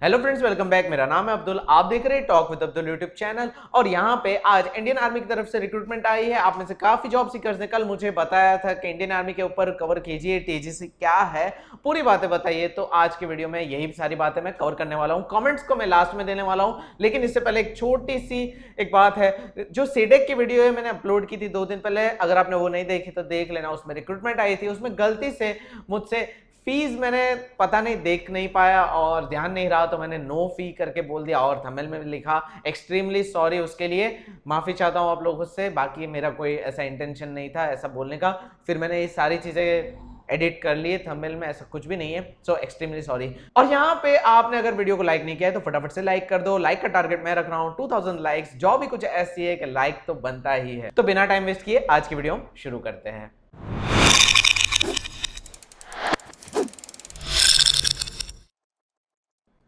Hello friends, welcome back. मेरा नाम है अब्दुल, आप देख रहे हैं talk with Abdul YouTube channel. और यहाँ पे आज इंडियन आर्मी की तरफ से रिक्रूटमेंट आई है। आप में से काफी जॉब सीकर्स ने कल मुझे बताया था कि इंडियन आर्मी के ऊपर कवर कीजिए, टीजीसी क्या है, पूरी बातें बताइए। तो आज के वीडियो में यही सारी बातें मैं कवर करने वाला हूँ। कमेंट्स को मैं लास्ट में देने वाला हूँ, लेकिन इससे पहले एक छोटी सी एक बात है। जो सीडेक की वीडियो है मैंने अपलोड की थी 2 दिन पहले, अगर आपने वो नहीं देखी तो देख लेना। उसमें रिक्रूटमेंट आई थी, उसमें गलती से मुझसे फीस मैंने पता नहीं देख नहीं पाया और ध्यान नहीं रहा, तो मैंने नो फी करके बोल दिया और थंबनेल में लिखा। एक्सट्रीमली सॉरी, उसके लिए माफी चाहता हूं आप लोगों से। बाकी मेरा कोई ऐसा इंटेंशन नहीं था ऐसा बोलने का। फिर मैंने ये सारी चीजें एडिट कर लिए थंबनेल में, ऐसा कुछ भी नहीं है। सो एक्सट्रीमली सॉरी। और यहाँ पे आपने अगर वीडियो को लाइक नहीं किया है तो फटाफट से लाइक कर दो। लाइक का टारगेट मैं रख रहा हूँ 2000 लाइक्स। जो भी कुछ ऐसी है कि लाइक तो बनता ही है। तो बिना टाइम वेस्ट किए आज की वीडियो शुरू करते हैं।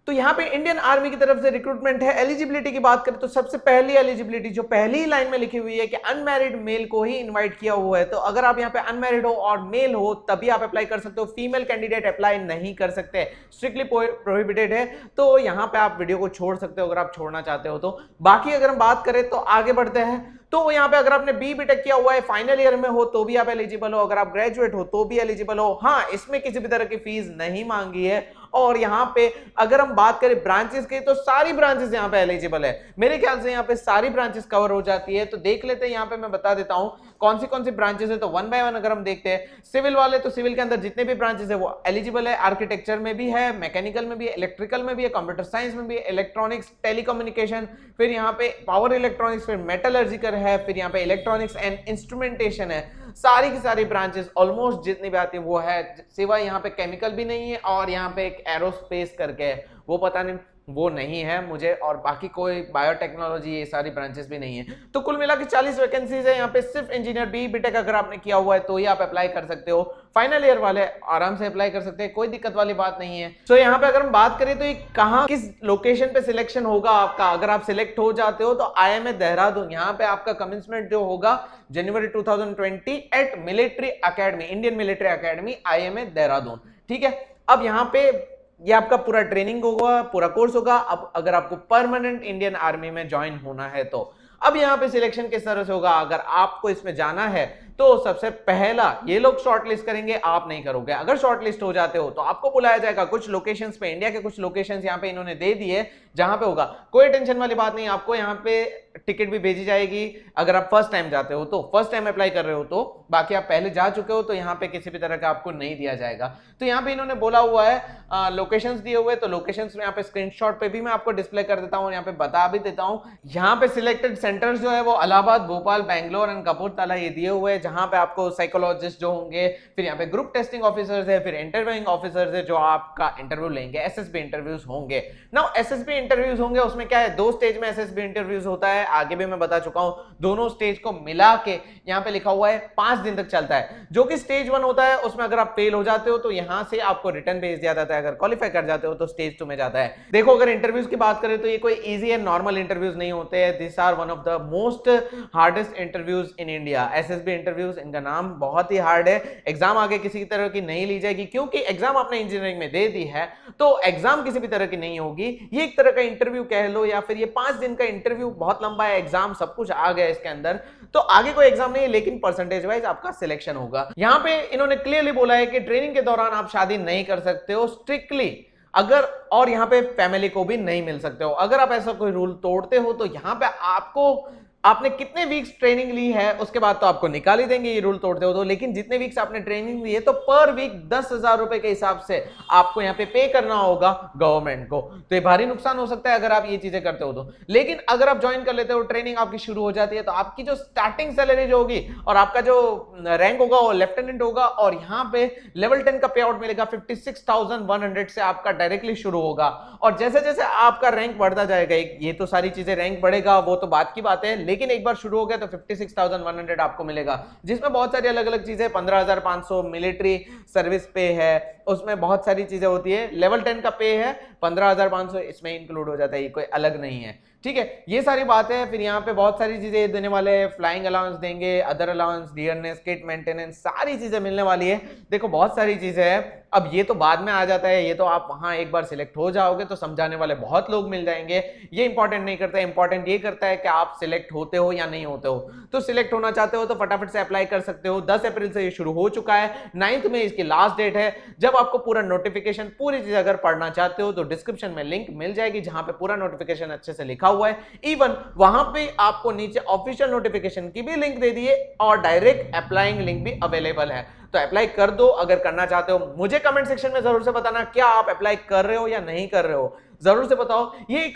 तो यहाँ पे इंडियन आर्मी की तरफ से रिक्रूटमेंट है। एलिजिबिलिटी की बात करें तो सबसे पहली एलिजिबिलिटी जो पहली लाइन में लिखी हुई है कि अनमैरिड मेल को ही इनवाइट किया हुआ है। तो अगर आप यहाँ पे अनमैरिड हो और मेल हो तभी आप अप्लाई कर सकते हो। फीमेल कैंडिडेट अप्लाई नहीं कर सकते, स्ट्रिक्टली प्रोहिबिटेड है। तो यहाँ पे आप वीडियो को छोड़ सकते हो अगर आप छोड़ना चाहते हो तो। बाकी अगर हम बात करें तो आगे बढ़ते हैं। तो यहाँ पे अगर आपने बी बीटेक किया हुआ है, फाइनल ईयर में हो तो भी आप एलिजिबल हो। अगर आप ग्रेजुएट हो तो भी एलिजिबल हो। हाँ, इसमें किसी भी तरह की फीस नहीं मांगी है। और यहाँ पे अगर हम बात करें ब्रांचेस की तो सारी ब्रांचेस यहाँ पे एलिजिबल है। मेरे ख्याल से यहाँ पे सारी ब्रांचेस कवर हो जाती है। तो देख लेते हैं, यहाँ पे मैं बता देता हूं कौन सी ब्रांचेस है। तो वन बाय वन अगर हम देखते हैं, सिविल वाले तो सिविल के अंदर जितने भी ब्रांचेस है वो एलिजिबल है। आर्किटेक्चर में भी है, मैकेनिकल में भी है, इलेक्ट्रिकल में भी है, कंप्यूटर साइंस में भी है, इलेक्ट्रॉनिक्स, टेलीकम्युनिकेशन, फिर यहाँ पे पावर इलेक्ट्रॉनिक्स, फिर मेटलर्जिकल है, फिर यहाँ पे इलेक्ट्रॉनिक्स एंड इंस्ट्रूमेंटेशन है। सारी की सारी ब्रांचेस ऑलमोस्ट जितनी भी आती है वो है। सिवाय यहाँ पे केमिकल भी नहीं है और यहाँ पे एक एरोस्पेस करके है, वो पता नहीं वो नहीं है मुझे। और बाकी कोई बायोटेक्नोलॉजी, ये सारी ब्रांचेस भी नहीं है। तो कुल मिला के 40 वैकेंसीज है यहाँ पे। सिर्फ इंजीनियर बी बीटेक अगर आपने किया हुआ है तो ही आप अप्लाई कर सकते हो। फाइनल ईयर वाले आराम से अप्लाई कर सकते हैं, कोई दिक्कत वाली बात नहीं है। तो यहाँ पे अगर हम बात करें तो ये कहाँ किस लोकेशन पे सिलेक्शन होगा आपका, अगर आप सिलेक्ट हो जाते हो तो IIMA देहरादून, यहाँ पे आपका कमेंसमेंट जो होगा जनवरी 2020 at military academy, Indian military academy IIMA Dehradun. ठीक है, अब यहाँ पे ये आपका पूरा ट्रेनिंग होगा, पूरा कोर्स होगा। अब अगर आपको परमानेंट इंडियन आर्मी में ज्वाइन होना है तो अब यहाँ पे सिलेक्शन किस तरह से होगा। अगर आपको इसमें जाना है तो सबसे पहला ये लोग शॉर्टलिस्ट करेंगे, आप नहीं करोगे। अगर शॉर्टलिस्ट हो जाते हो तो आपको बुलाया जाएगा कुछ लोकेशंस पे। इंडिया के कुछ लोकेशंस यहाँ पे इन्होंने दे दिए जहां पे होगा। कोई टेंशन वाली बात नहीं, आपको यहाँ पे टिकट भी भेजी जाएगी अगर आप फर्स्ट टाइम जाते हो तो, फर्स्ट टाइम अप्लाई कर रहे हो तो। बाकी आप पहले जा चुके हो तो यहाँ पे किसी भी तरह का आपको नहीं दिया जाएगा। तो यहाँ पे इन्होंने बोला हुआ है लोकेशंस दिए हुए, तो लोकेशंस में यहाँ पे स्क्रीनशॉट पे भी मैं आपको डिस्प्ले कर देता हूँ, यहाँ पे बता भी देता हूँ। यहाँ पे सिलेक्टेड सेंटर्स जो है वो इलाहाबाद, भोपाल, बैंगलोर एंड कपूरथला ये दिए हुए हैं, जहां पे आपको साइकोलॉजिस्ट जो होंगे, फिर यहाँ पे ग्रुप टेस्टिंग ऑफिसर्स है, फिर इंटरव्यूइंग ऑफिसर्स है जो आपका इंटरव्यू लेंगे। एसएसबी इंटरव्यूज होंगे। नाउ एसएसबी इंटरव्यूज होंगे, उसमें क्या है 2 स्टेज में एसएसबी इंटरव्यूज होता है। आगे भी मैं बता चुका हूं, दोनों स्टेज को मिला के यहाँ पे लिखा हुआ है 5 दिन तक चलता है। जो कि स्टेज 1 होता है उसमें अगर आप फेल हो जाते हो तो यहाँ से आपको रिटर्न भेज दिया जाता है। अगर क्वालिफाई कर जाते हो तो स्टेज 2 में जाता है। देखो, अगर इंटरव्यूज की बात करें तो ये कोई इजी एंड नॉर्मल इंटरव्यूज नहीं होते हैं। This are one of the most hardest interviews in India. SSB interviews, इनका नाम बहुत ही हार्ड है। एग्जाम आगे किसी तरह की नहीं ली जाएगी, क्योंकि एग्जाम आपने इंजीनियरिंग में दे दी है तो एग्जाम किसी भी तरह की नहीं होगी। ये एक तरह का इंटरव्यू कह लो, या फिर ये 5 दिन का इंटरव्यू, बहुत लंबा है। एग्जाम सब कुछ आ गया इसके अंदर, तो आगे कोई एग्जाम नहीं है, लेकिन परसेंटेज वाइज आपका सिलेक्शन होगा। यहां पे इन्होंने क्लियरली बोला है कि ट्रेनिंग के दौरान आप शादी नहीं कर सकते हो, स्ट्रिक्टली। अगर और यहां पे फैमिली को भी नहीं मिल सकते हो। अगर आप ऐसा कोई रूल तोड़ते हो तो यहां पे आपने कितने वीक्स ट्रेनिंग ली है उसके बाद तो आपको निकाल ही देंगे, ये रूल तोड़ते हो तो। लेकिन जितने वीक्स आपने ट्रेनिंग ली है तो पर वीक 10,000 रुपए के हिसाब से आपको यहाँ पे करना होगा गवर्नमेंट को। तो ये भारी नुकसान हो सकता है अगर आप ये चीजें करते हो तो। लेकिन अगर आप ज्वाइन कर लेते हो, ट्रेनिंग आपकी शुरू हो जाती है, तो आपकी जो स्टार्टिंग सैलरी जो होगी और आपका जो रैंक होगा वो लेफ्टिनेंट होगा। और यहाँ पे लेवल 10 का पे आउट मिलेगा 56,100 से आपका डायरेक्टली शुरू होगा। और जैसे जैसे आपका रैंक बढ़ता जाएगा, ये तो सारी चीजें रैंक बढ़ेगा वो तो बात की बात है, लेकिन एक बार शुरू हो गया तो 56,100 आपको मिलेगा, जिसमें बहुत सारी अलग अलग चीजें, 15,500 मिलिट्री सर्विस पे है, उसमें बहुत सारी चीजें होती है। लेवल 10 का पे है 15,500 इसमें इंक्लूड हो जाता है, ये कोई अलग नहीं है। ठीक है, ये सारी बातें हैं। फिर यहाँ पे बहुत सारी चीजें देने वाले हैं, फ्लाइंग अलाउंस देंगे, other allowance, dearness, kit maintenance, सारी चीजें मिलने वाली है। देखो बहुत सारी चीजें हैं। अब ये तो बाद में आ जाता है, ये तो आप वहां एक बार सिलेक्ट हो जाओगे तो समझाने वाले बहुत लोग मिल जाएंगे। ये इंपॉर्टेंट नहीं करता है, इंपॉर्टेंट ये करता है कि आप सिलेक्ट होते हो या नहीं होते हो। तो सिलेक्ट होना चाहते हो तो फटाफट से अप्लाई कर सकते हो। 10 अप्रैल से ये शुरू हो चुका है, 9 में इसकी लास्ट डेट है। जब आपको पूरा नोटिफिकेशन पूरी चीज अगर पढ़ना चाहते हो तो डिस्क्रिप्शन में लिंक मिल जाएगी जहां पे पूरा नोटिफिकेशन अच्छे से लिखा हुआ है। इवन वहां पे आपको नीचे ऑफिशियल नोटिफिकेशन की भी लिंक दे दिए और डायरेक्ट अप्लाइंग लिंक भी अवेलेबल है। तो अप्लाई कर दो अगर करना चाहते हो। मुझे कमेंट सेक्शन में जरूर से बताना क्या आप अप्लाई कर रहे हो या नहीं कर रहे हो, जरूर से बताओ। ये एक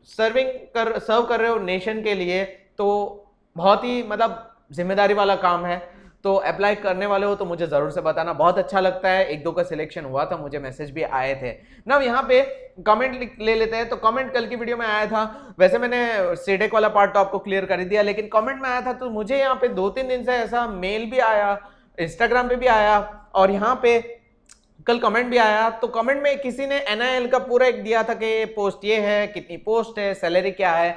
सर्व कर रहे हो नेशन के लिए, तो बहुत ही मतलब जिम्मेदारी वाला काम है। तो अप्लाई करने वाले हो तो मुझे जरूर से बताना, बहुत अच्छा लगता है। एक दो का सिलेक्शन हुआ था, मुझे मैसेज भी आए थे ना। यहाँ पे कमेंट ले लेते हैं। तो कमेंट कल की वीडियो में आया था, वैसे मैंने सीडेक वाला पार्ट तो आपको क्लियर कर दिया, लेकिन कमेंट में आया था तो मुझे यहाँ पे 2-3 दिन से ऐसा मेल भी आया, इंस्टाग्राम पे भी आया और यहाँ पे कल कमेंट भी आया। तो कमेंट में किसी ने NIL का पूरा एक दिया था कि पोस्ट ये है, कितनी पोस्ट है, सैलरी क्या है।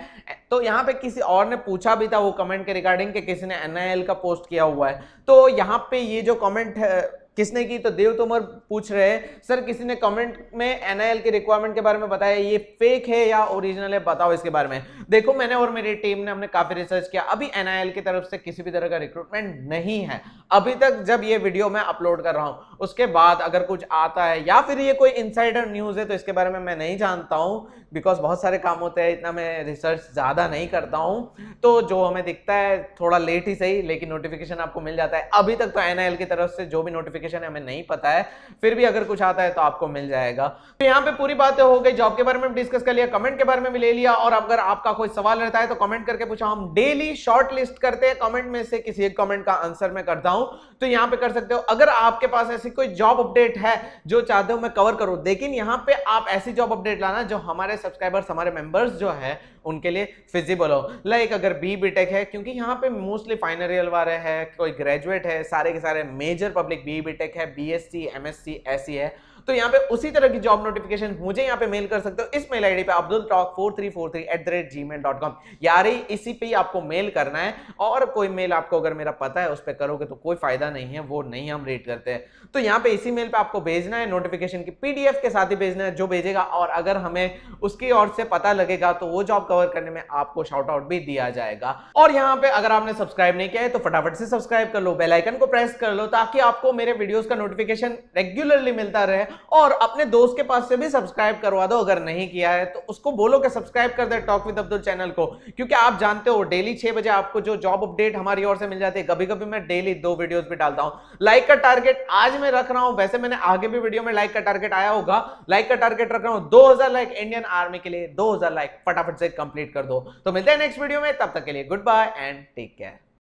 तो यहाँ पे किसी और ने पूछा भी था वो कमेंट के रिगार्डिंग कि किसी ने NIL का पोस्ट किया हुआ है। तो यहाँ पे ये जो कमेंट है किसने की, तो देव तोमर पूछ रहे हैं सर किसी ने कमेंट में NIL की रिक्वायरमेंट के बारे में बताया, ये फेक है या ओरिजिनल है, बताओ इसके बारे में। देखो मैंने और मेरी टीम ने हमने काफी रिसर्च किया, अभी NIL की तरफ से किसी भी तरह का रिक्रूटमेंट नहीं है अभी तक, जब ये वीडियो मैं अपलोड कर रहा हूं। उसके बाद अगर कुछ आता है या फिर ये कोई इनसाइडर न्यूज है तो इसके बारे में मैं नहीं जानता हूं, बिकॉज बहुत सारे काम होते हैं, इतना मैं रिसर्च ज्यादा नहीं करता हूं। तो जो हमें दिखता है थोड़ा लेट ही सही, लेकिन नोटिफिकेशन आपको मिल जाता है। अभी तक तो NIL की तरफ से जो भी नोटिफिकेशन है हमें नहीं पता है, फिर भी अगर कुछ आता है तो आपको मिल जाएगा। तो यहाँ पे पूरी बातें हो गई, जॉब के बारे में डिस्कस कर लिया, कमेंट के बारे में भी ले लिया। और अगर आपका कोई सवाल रहता है तो कमेंट करके पूछा, हम डेली शॉर्ट लिस्ट करते हैं, कमेंट में से किसी एक कमेंट का आंसर मैं करता हूं, तो यहाँ पे कर सकते हो। अगर आपके पास ऐसी कोई जॉब अपडेट है जो चाहते हो मैं कवर करूं, लेकिन यहाँ पे आप ऐसी जॉब अपडेट लाना जो हमारे सब्सक्राइबर्स, हमारे मेंबर्स जो है उनके लिए फिजिबल हो। लाइक अगर BTech है, क्योंकि यहाँ पे मोस्टली फाइनल ईयर वाले हैं, कोई ग्रेजुएट है, सारे के सारे मेजर पब्लिक BTech है, BSc MSc ऐसी है, तो यहाँ पे उसी तरह की जॉब नोटिफिकेशन मुझे यहाँ पे मेल कर सकते हो इस मेल आईडी पे abdultalk4343@gmail.com। यार इसी पे ही आपको मेल करना है, और कोई मेल आपको अगर मेरा पता है उस पर करोगे तो कोई फायदा नहीं है, वो नहीं हम रीड करते हैं। तो यहाँ पे इसी मेल पे आपको भेजना है, नोटिफिकेशन की PDF के साथ ही भेजना है जो भेजेगा, और अगर हमें उसकी ओर से पता लगेगा तो वो जॉब कवर करने में आपको शाउट आउट भी दिया जाएगा। और यहाँ पे अगर आपने सब्सक्राइब नहीं किया है तो फटाफट से सब्सक्राइब कर लो, बेल आइकन को प्रेस कर लो, ताकि आपको मेरे वीडियोस का नोटिफिकेशन रेगुलरली मिलता रहे। और अपने दोस्त के पास से भी सब्सक्राइब करवा दो, अगर नहीं किया है तो उसको बोलो कि सब्सक्राइब कर they talk with Abdul channel को, क्योंकि आप जानते हो डेली 6 बजे आपको जो जॉब अपडेट हमारी ओर से मिल जाती है। कभी कभी मैं डेली 2 वीडियोस भी डालता हूं। लाइक का टारगेट आज मैं रख रहा हूं, वैसे मैंने आगे भी वीडियो में लाइक का टारगेट आया होगा, लाइक का टारगेट रख रहा हूं 2000 लाइक इंडियन आर्मी के लिए। 2000 लाइक फटाफट से कंप्लीट कर दो। तो मिलते हैं नेक्स्ट वीडियो में, तब तक के लिए good bye and take care.